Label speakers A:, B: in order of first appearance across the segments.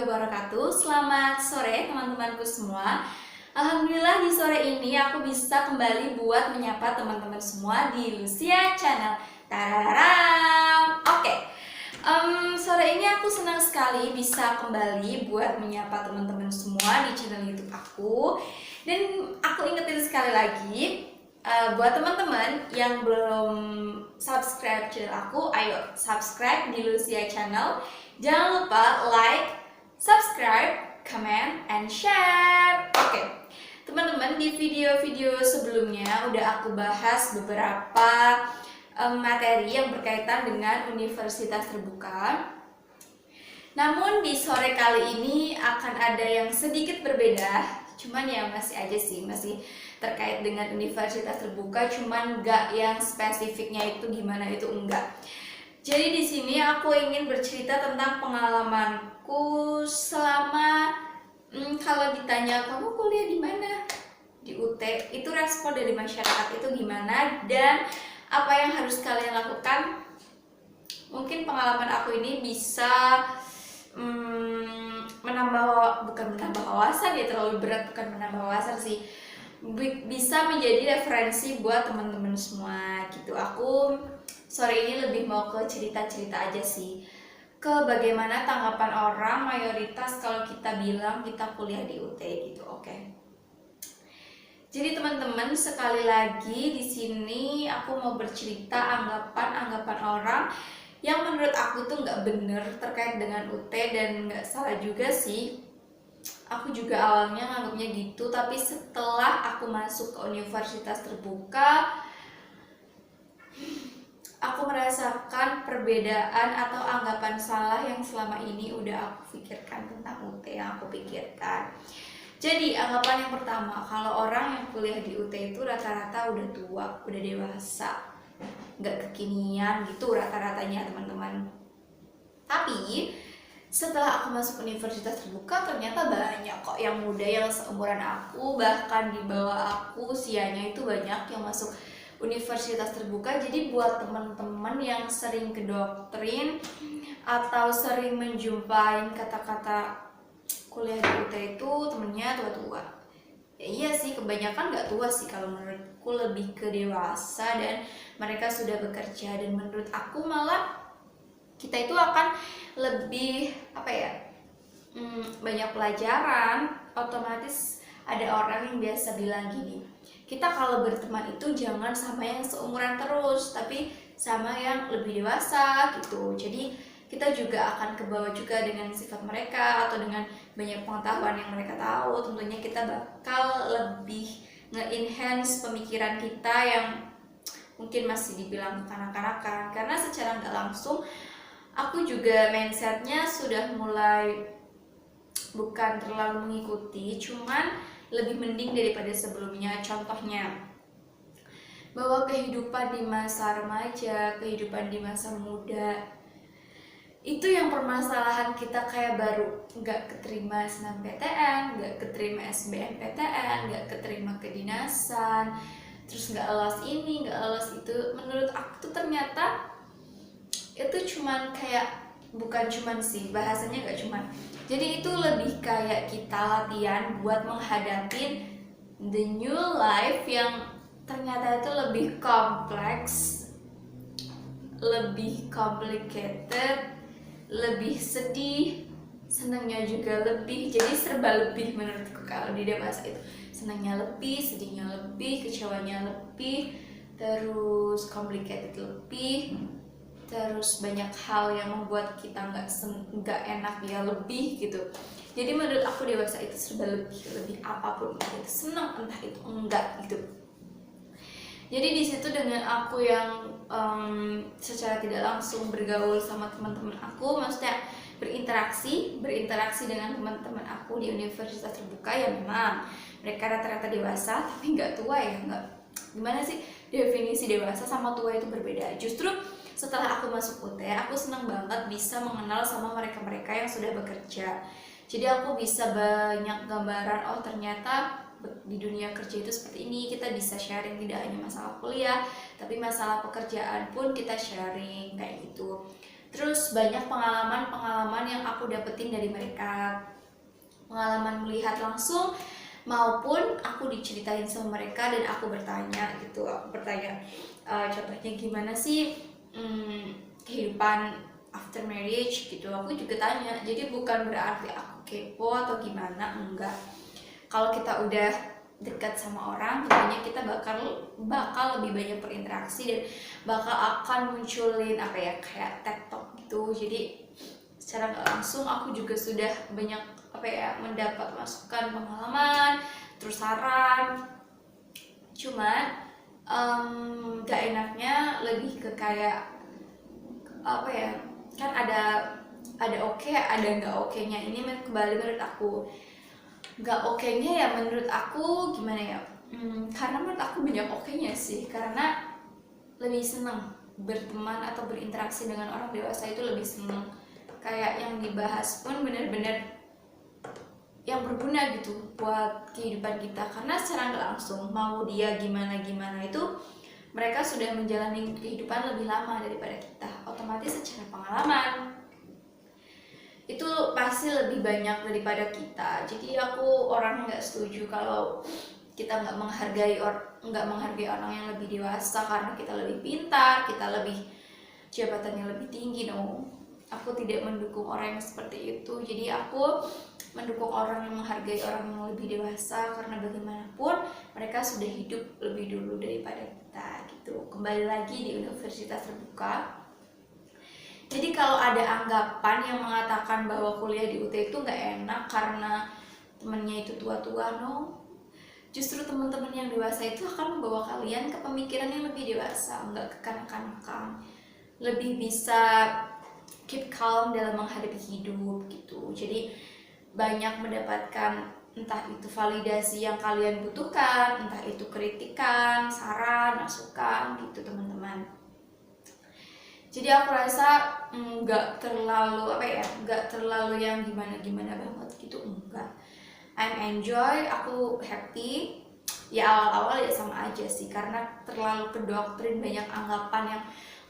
A: wabarakatuh. Selamat sore teman-temanku semua. Alhamdulillah di sore ini aku bisa kembali buat menyapa teman-teman semua di Lucia Channel. Tararam. Oke. Sore ini aku senang sekali bisa kembali buat menyapa teman-teman semua di channel YouTube aku. Dan aku ingetin sekali lagi, buat teman-teman yang belum subscribe channel aku, ayo subscribe di Lucia Channel. Jangan lupa like, subscribe, comment, and share. Oke, teman-teman, di video-video sebelumnya udah aku bahas beberapa materi yang berkaitan dengan universitas terbuka. Namun di sore kali ini akan ada yang sedikit berbeda. Cuman ya masih aja sih, masih terkait dengan universitas terbuka, cuman nggak yang spesifiknya itu gimana itu enggak. Jadi di sini aku ingin bercerita tentang pengalamanku selama kalau ditanya kamu kuliah di mana? Di UT, itu respon dari masyarakat itu gimana dan apa yang harus kalian lakukan? Mungkin pengalaman aku ini bisa bukan menambah wawasan ya, terlalu berat, bukan menambah wawasan sih, bisa menjadi referensi buat teman-teman semua gitu. Aku sore ini lebih mau ke cerita-cerita aja sih, ke bagaimana tanggapan orang mayoritas kalau kita bilang kita kuliah di UT gitu. Oke. Jadi teman-teman, sekali lagi di sini aku mau bercerita anggapan orang yang menurut aku tuh nggak bener terkait dengan UT, dan nggak salah juga sih. Aku juga awalnya nganggapnya gitu, tapi setelah aku masuk ke universitas terbuka, aku merasakan perbedaan atau anggapan salah yang selama ini udah aku pikirkan tentang UT, yang aku pikirkan. Jadi anggapan yang pertama, kalau orang yang kuliah di UT itu rata-rata udah tua, udah dewasa, nggak kekinian gitu rata-ratanya teman-teman. Tapi setelah aku masuk universitas terbuka, ternyata banyak kok yang muda yang seumuran aku, bahkan di bawah aku usianya itu banyak yang masuk universitas terbuka. Jadi buat teman-teman yang sering kedoktrin atau sering menjumpai kata-kata kuliah di UT itu temennya tua-tua, ya iya sih, kebanyakan nggak tua sih, kalau menurutku lebih ke dewasa dan mereka sudah bekerja. Dan menurut aku malah kita itu akan lebih banyak pelajaran. Otomatis ada orang yang biasa bilang gini, kita kalau berteman itu jangan sama yang seumuran terus, tapi sama yang lebih dewasa gitu. Jadi kita juga akan kebawa juga dengan sifat mereka atau dengan banyak pengetahuan yang mereka tahu. Tentunya kita bakal lebih nge-enhance pemikiran kita yang mungkin masih dibilang kekanak-kanakan, karena secara nggak langsung aku juga mindsetnya sudah mulai bukan terlalu mengikuti, cuman lebih mending daripada sebelumnya. Contohnya, bahwa kehidupan di masa remaja, kehidupan di masa muda, itu yang permasalahan kita kayak baru nggak keterima SNMPTN, nggak keterima SBMPTN, nggak keterima kedinasan, terus nggak lolos ini, nggak lolos itu. Menurut aku tuh ternyata itu cuman kayak, bukan cuman sih, bahasanya nggak cuman, jadi itu lebih kayak kita latihan buat menghadapi the new life yang ternyata itu lebih kompleks, lebih complicated, lebih sedih, senangnya juga lebih, jadi serba lebih menurutku. Kalau di dewasa itu senangnya lebih, sedihnya lebih, kecewanya lebih, terus complicated lebih, terus banyak hal yang membuat kita nggak enak ya lebih gitu. Jadi menurut aku dewasa itu serba lebih apapun, entah itu senang entah itu enggak gitu. Jadi di situ dengan aku yang secara tidak langsung bergaul sama teman-teman aku, maksudnya berinteraksi dengan teman-teman aku di universitas terbuka, ya memang mereka rata-rata dewasa tapi nggak tua ya, nggak, gimana sih, definisi dewasa sama tua itu berbeda. Justru setelah aku masuk UT, aku senang banget bisa mengenal sama mereka-mereka yang sudah bekerja. Jadi aku bisa banyak gambaran, oh ternyata di dunia kerja itu seperti ini. Kita bisa sharing tidak hanya masalah kuliah, tapi masalah pekerjaan pun kita sharing kayak gitu. Terus banyak pengalaman-pengalaman yang aku dapetin dari mereka, pengalaman melihat langsung maupun aku diceritain sama mereka dan aku bertanya gitu. Aku bertanya, contohnya gimana sih kehidupan after marriage gitu. Aku juga tanya, jadi bukan berarti aku kepo atau gimana, enggak. Kalau kita udah dekat sama orang, tentunya kita bakal lebih banyak berinteraksi dan bakal akan munculin apa ya, kayak TED Talk gitu. Jadi secara nggak langsung aku juga sudah banyak apa ya, mendapat masukan, pengalaman, terus saran. Cuman gak enaknya lebih ke kayak apa ya, kan ada oke, ada nggak oke nya. Ini kembali menurut aku, nggak oke nya ya menurut aku gimana ya, karena menurut aku banyak oke nya sih, karena lebih seneng berteman atau berinteraksi dengan orang dewasa, itu lebih seneng. Kayak yang dibahas pun bener-bener yang berguna gitu buat kehidupan kita, karena secara nggak langsung mau dia gimana itu mereka sudah menjalani kehidupan lebih lama daripada kita, otomatis secara pengalaman itu pasti lebih banyak daripada kita. Jadi aku orangnya nggak setuju kalau kita nggak menghargai orang yang lebih dewasa karena kita lebih pintar, kita lebih jabatannya lebih tinggi. No, aku tidak mendukung orang yang seperti itu. Jadi aku mendukung orang yang menghargai orang yang lebih dewasa, karena bagaimanapun mereka sudah hidup lebih dulu daripada kita gitu. Kembali lagi di universitas terbuka. Jadi kalau ada anggapan yang mengatakan bahwa kuliah di UT itu nggak enak karena temennya itu tua-tua, no. Justru teman-teman yang dewasa itu akan membawa kalian ke pemikiran yang lebih dewasa, nggak ke kanak-kanakan. Lebih bisa keep calm dalam menghadapi hidup gitu. Jadi banyak mendapatkan entah itu validasi yang kalian butuhkan, entah itu kritikan, saran, masukan gitu teman-teman. Jadi aku rasa nggak terlalu apa ya, nggak terlalu yang gimana banget gitu, enggak. I'm enjoy, aku happy. Ya awal-awal ya sama aja sih, karena terlalu kedoktrin banyak anggapan yang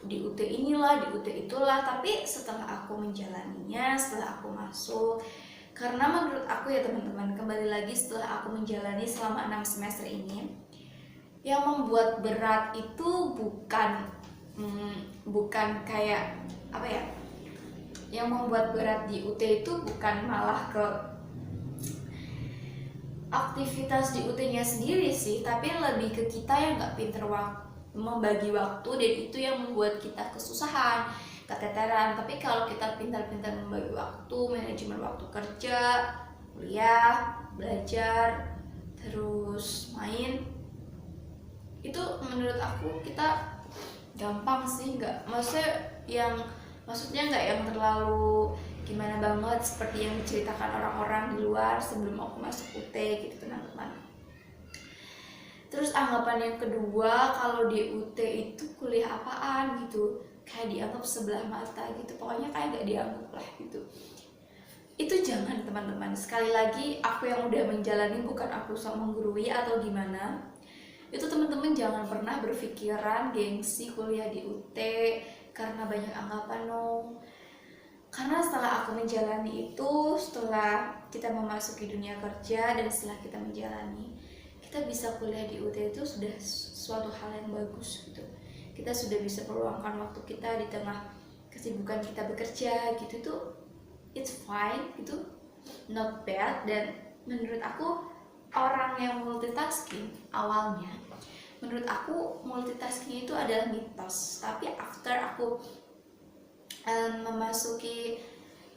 A: di UT inilah, di UT itulah. Tapi setelah aku menjalaninya, setelah aku masuk, karena menurut aku ya teman-teman, kembali lagi setelah aku menjalani selama 6 semester ini, yang membuat berat itu bukan kayak apa ya, yang membuat berat di UT itu bukan malah ke aktivitas di UT-nya sendiri sih, tapi lebih ke kita yang nggak pinter membagi waktu, dan itu yang membuat kita kesusahan, keteteran. Tapi kalau kita pintar-pintar membagi waktu, manajemen waktu kerja, kuliah, belajar, terus main, itu menurut aku kita gampang sih. Maksudnya nggak yang terlalu gimana banget seperti yang diceritakan orang-orang di luar sebelum aku masuk UT gitu teman-teman. Terus anggapan yang kedua, kalau di UT itu kuliah apaan gitu, kayak dianggap sebelah mata gitu, pokoknya kayak nggak dianggap lah gitu. Itu jangan teman-teman. Sekali lagi, aku yang udah menjalani, bukan aku sok menggurui atau gimana. Itu teman-teman jangan pernah berpikiran gengsi kuliah di UT karena banyak anggapan, no. Karena setelah aku menjalani itu, setelah kita memasuki dunia kerja dan setelah kita menjalani, kita bisa kuliah di UT itu sudah suatu hal yang bagus gitu. Kita sudah bisa meluangkan waktu kita di tengah kesibukan kita bekerja gitu, tuh it's fine, itu not bad. Dan menurut aku, orang yang multitasking awalnya, menurut aku multitasking itu adalah mitos. Tapi after aku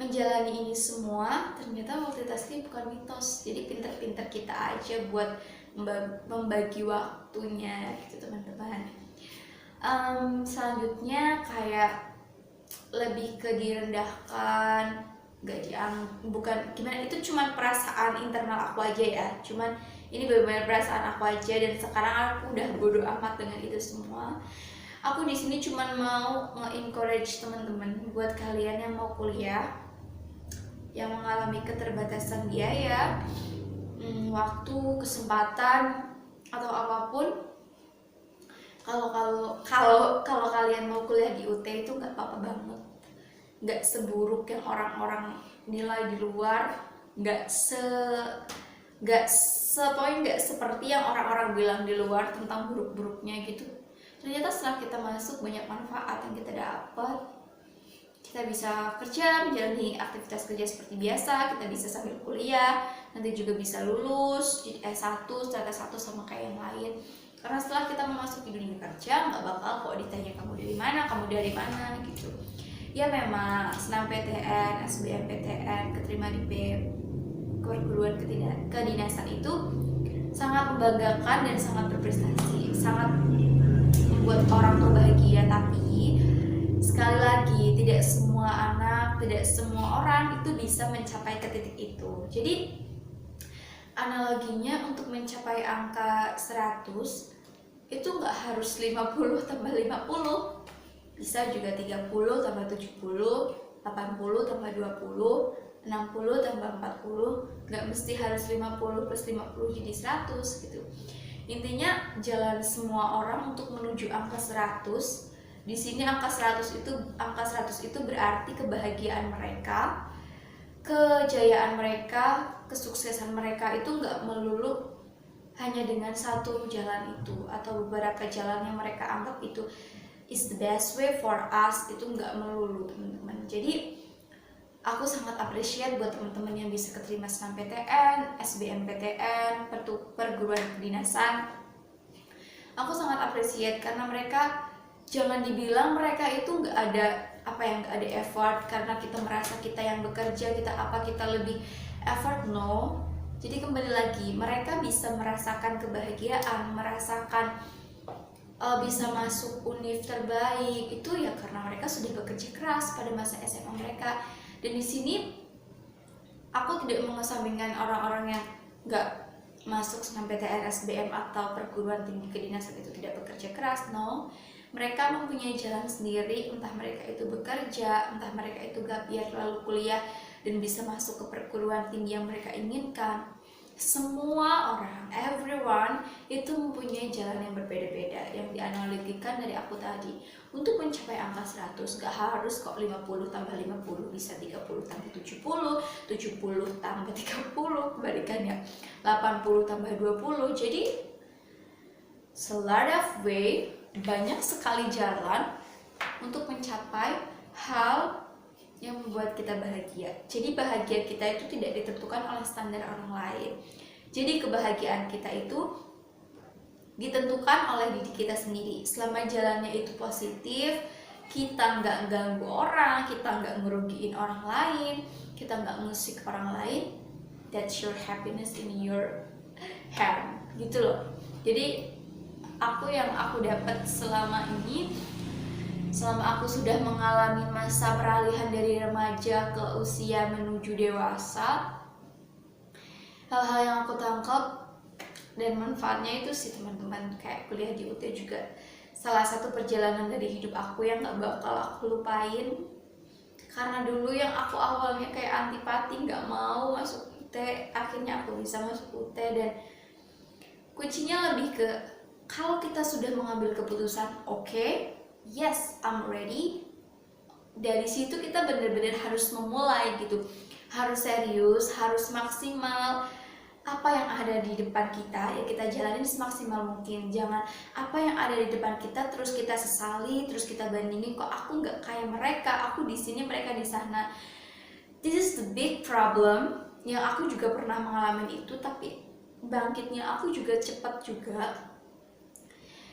A: menjalani ini semua, ternyata multitasking bukan mitos. Jadi pinter-pinter kita aja buat membagi waktunya gitu teman-teman. Selanjutnya kayak lebih ke direndahkan, bukan gimana, itu cuman perasaan internal aku aja ya, cuman ini benar-benar perasaan aku aja, dan sekarang aku udah bodo amat dengan itu semua. Aku di sini cuman mau nge-encourage teman-teman buat kalian yang mau kuliah, yang mengalami keterbatasan biaya, waktu, kesempatan atau apapun. Kalau kalian mau kuliah di UT itu nggak apa-apa banget. nggak seburuk yang orang-orang nilai di luar, nggak seperti yang orang-orang bilang di luar tentang buruk-buruknya gitu. Ternyata setelah kita masuk, banyak manfaat yang kita dapat. Kita bisa kerja, menjalani aktivitas kerja seperti biasa, kita bisa sambil kuliah, nanti juga bisa lulus jadi S1, setelah S1 sama kayak yang lain. Karena setelah kita memasuki dunia kerja, nggak bakal kok ditanya kamu dari mana gitu. Ya memang SNMPTN, SBMPTN, keterima di perguruan kedinasan itu sangat membanggakan dan sangat berprestasi, sangat membuat orang tua bahagia. Tapi sekali lagi, tidak semua anak, tidak semua orang itu bisa mencapai ke titik itu. Jadi analoginya untuk mencapai angka 100 itu nggak harus 50 tambah 50, bisa juga 30 tambah 70, 80 tambah 20, 60 tambah 40, nggak mesti harus 50 plus 50 jadi 100 gitu. Intinya jalan semua orang untuk menuju angka 100. Di sini angka 100 itu berarti kebahagiaan mereka, kejayaan mereka, kesuksesan mereka itu nggak melulu hanya dengan satu jalan itu atau beberapa jalan yang mereka anggap itu is the best way for us, itu nggak melulu teman-teman. Jadi aku sangat appreciate buat teman-teman yang bisa keterima SNMPTN, SBMPTN, perguruan kedinasan. Aku sangat appreciate karena mereka, jangan dibilang mereka itu nggak ada effort karena kita merasa kita yang bekerja, kita lebih effort, no. Jadi kembali lagi, mereka bisa merasakan kebahagiaan, merasakan bisa masuk univ terbaik itu ya karena mereka sudah bekerja keras pada masa SMA mereka. Dan di sini aku tidak mengesampingkan orang-orang yang nggak masuk SNMPTN, SBM atau perguruan tinggi kedinasan itu tidak bekerja keras, no. Mereka mempunyai jalan sendiri, entah mereka itu bekerja, entah mereka itu gap year lalu kuliah dan bisa masuk ke perguruan tinggi yang mereka inginkan. Semua orang, everyone itu mempunyai jalan yang berbeda-beda yang dianalogikan dari aku tadi. Untuk mencapai angka 100 gak harus kok 50 tambah 50, bisa 30 tambah 70, 70 tambah 30, kebalikannya 80 tambah 20. Jadi a lot of way, banyak sekali jalan untuk mencapai hal yang membuat kita bahagia. Jadi bahagia kita itu tidak ditentukan oleh standar orang lain. Jadi kebahagiaan kita itu ditentukan oleh diri kita sendiri. Selama jalannya itu positif, kita nggak ganggu orang, kita nggak ngerugiin orang lain, kita nggak ngusik orang lain, that's your happiness in your hand, gitu loh. Jadi yang aku dapat selama ini, selama aku sudah mengalami masa peralihan dari remaja ke usia menuju dewasa, hal-hal yang aku tangkap dan manfaatnya itu sih teman-teman, kayak kuliah di UT juga salah satu perjalanan dari hidup aku yang gak bakal aku lupain. Karena dulu yang aku awalnya kayak antipati, gak mau masuk UT, akhirnya aku bisa masuk UT. Dan kuncinya lebih ke kalau kita sudah mengambil keputusan, okay, yes, I'm ready. Dari situ kita benar-benar harus memulai gitu, harus serius, harus maksimal. Apa yang ada di depan kita ya kita jalanin semaksimal mungkin. Jangan apa yang ada di depan kita terus kita sesali, terus kita bandingin, kok aku nggak kayak mereka, aku di sini mereka di sana. This is the big problem yang aku juga pernah mengalami itu, tapi bangkitnya aku juga cepat juga.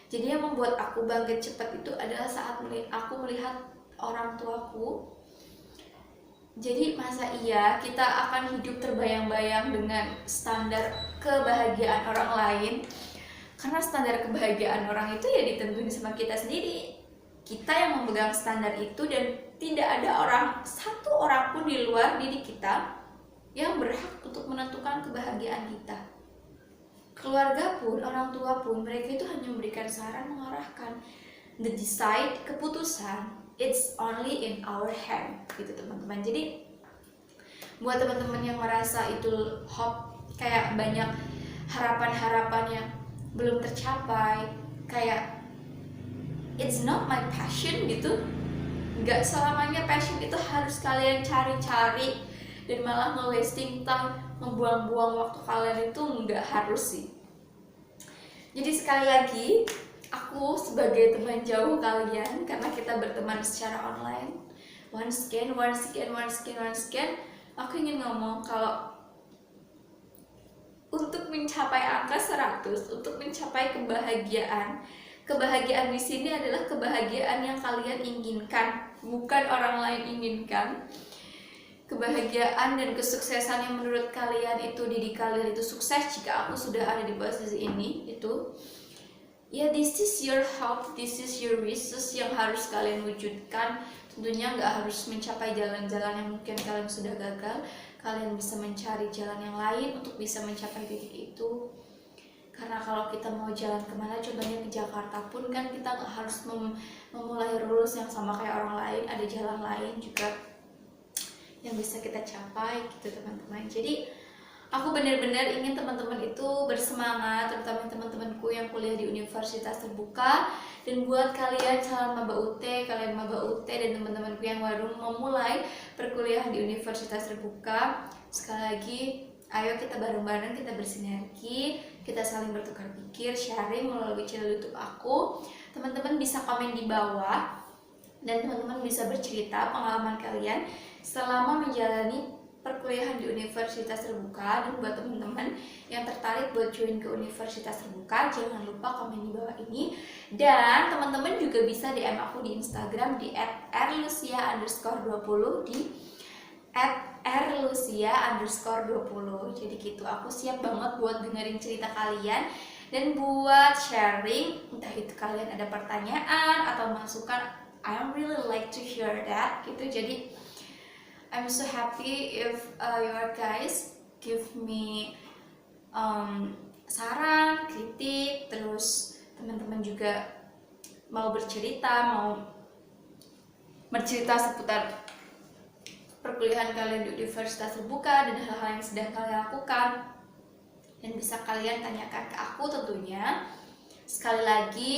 A: Jadi yang membuat aku bangkit cepat itu adalah saat aku melihat orang tuaku. Jadi masa iya kita akan hidup terbayang-bayang dengan standar kebahagiaan orang lain? Karena standar kebahagiaan orang itu ya ditentuin sama kita sendiri. Kita yang memegang standar itu, dan tidak ada satu orang pun di luar diri kita yang berhak untuk menentukan kebahagiaan kita. Keluarga pun, orang tua pun, mereka itu hanya memberikan saran, mengarahkan. The decide, keputusan, it's only in our hand, gitu teman-teman. Jadi buat teman-teman yang merasa itu kayak banyak harapan-harapan yang belum tercapai, kayak it's not my passion gitu, nggak selamanya passion itu harus kalian cari-cari dan malah nge-wasting time, membuang-buang waktu kalian, itu nggak harus sih. Jadi sekali lagi, aku sebagai teman jauh kalian, karena kita berteman secara online, once again, aku ingin ngomong kalau untuk mencapai angka 100, untuk mencapai kebahagiaan di sini adalah kebahagiaan yang kalian inginkan, bukan orang lain inginkan. Kebahagiaan dan kesuksesan yang menurut kalian itu, diri kalian itu sukses jika aku sudah ada di posisi ini, itu ya this is your hope, this is your wishes yang harus kalian wujudkan. Tentunya nggak harus mencapai jalan-jalan yang mungkin kalian sudah gagal. Kalian bisa mencari jalan yang lain untuk bisa mencapai titik itu. Karena kalau kita mau jalan kemana, contohnya ke Jakarta pun kan kita nggak harus memulai rules yang sama kayak orang lain. Ada jalan lain juga yang bisa kita capai gitu teman-teman. Jadi aku benar-benar ingin teman-teman itu bersemangat, terutama teman-temanku yang kuliah di universitas terbuka. Dan buat kalian calon maba UT, kalian maba UT dan teman-temanku yang baru memulai perkuliahan di universitas terbuka, sekali lagi ayo kita bareng-bareng, kita bersinergi, kita saling bertukar pikir, sharing melalui channel YouTube aku. Teman-teman bisa komen di bawah dan teman-teman bisa bercerita pengalaman kalian selama menjalani perkuliahan di universitas terbuka. Dan buat teman-teman yang tertarik buat join ke universitas terbuka, jangan lupa komen di bawah ini. Dan teman-teman juga bisa DM aku di Instagram di @rlucia_20, di @rlucia_20. Jadi gitu, aku siap banget buat dengerin cerita kalian dan buat sharing, entah itu kalian ada pertanyaan atau masukan. I really like to hear that gitu. Jadi I'm so happy if your guys give me saran, kritik, terus teman-teman juga mau bercerita seputar perkuliahan kalian di universitas terbuka dan hal-hal yang sedang kalian lakukan, dan bisa kalian tanyakan ke aku tentunya. Sekali lagi,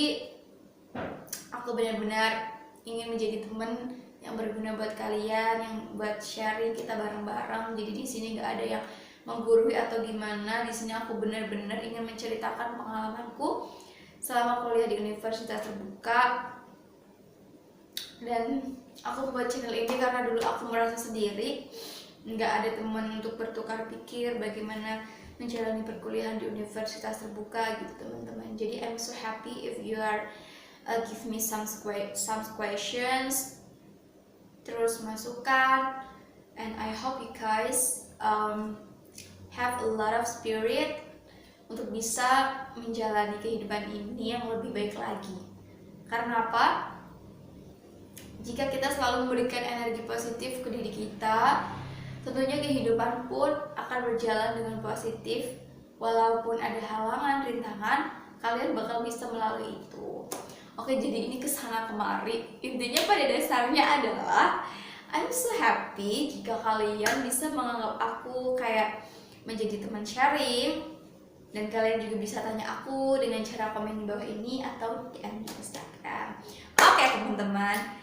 A: aku benar-benar ingin menjadi teman yang berguna buat kalian, yang buat sharing kita bareng-bareng. Jadi di sini nggak ada yang menggurui atau gimana. Di sini aku benar-benar ingin menceritakan pengalamanku selama kuliah di universitas terbuka. Dan aku buat channel ini karena dulu aku merasa sendiri, nggak ada teman untuk bertukar pikir bagaimana menjalani perkuliahan di universitas terbuka gitu teman-teman. Jadi I'm so happy if you are give me some questions, terus masukan, and I hope you guys have a lot of spirit untuk bisa menjalani kehidupan ini yang lebih baik lagi. Karena apa? Jika kita selalu memberikan energi positif ke diri kita, tentunya kehidupan pun akan berjalan dengan positif. Walaupun ada halangan, rintangan, kalian bakal bisa melalui itu. Oke, jadi ini kesana kemari. Intinya pada dasarnya adalah I'm so happy jika kalian bisa menganggap aku kayak menjadi teman sharing. Dan kalian juga bisa tanya aku dengan cara komen di bawah ini atau DM di Instagram. Oke teman-teman,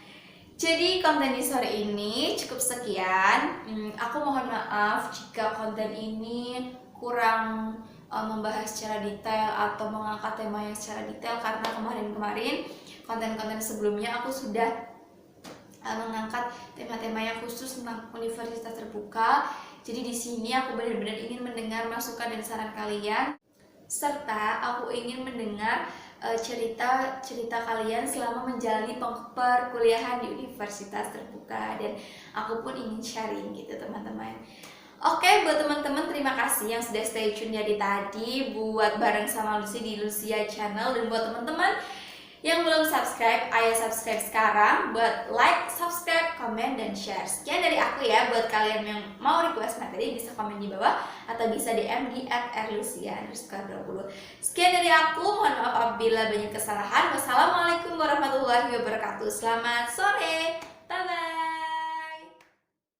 A: jadi konten di sore ini cukup sekian. Aku mohon maaf jika konten ini kurang membahas secara detail atau mengangkat tema yang secara detail, karena kemarin-kemarin konten-konten sebelumnya aku sudah mengangkat tema-tema yang khusus tentang universitas terbuka. Jadi di sini aku benar-benar ingin mendengar masukan dan saran kalian, serta aku ingin mendengar cerita-cerita kalian selama menjalani perkuliahan di universitas terbuka, dan aku pun ingin sharing gitu teman-teman. Oke, buat teman-teman terima kasih yang sudah stay tune dari tadi buat bareng sama Lucy di Lucia Channel. Dan buat teman-teman yang belum subscribe, ayo subscribe sekarang. Buat like, subscribe, komen, dan share. Sekian dari aku ya. Buat kalian yang mau request materi bisa komen di bawah atau bisa DM di @rlucia_20. Sekian dari aku, mohon maaf apabila banyak kesalahan. Wassalamualaikum warahmatullahi wabarakatuh. Selamat sore, bye bye.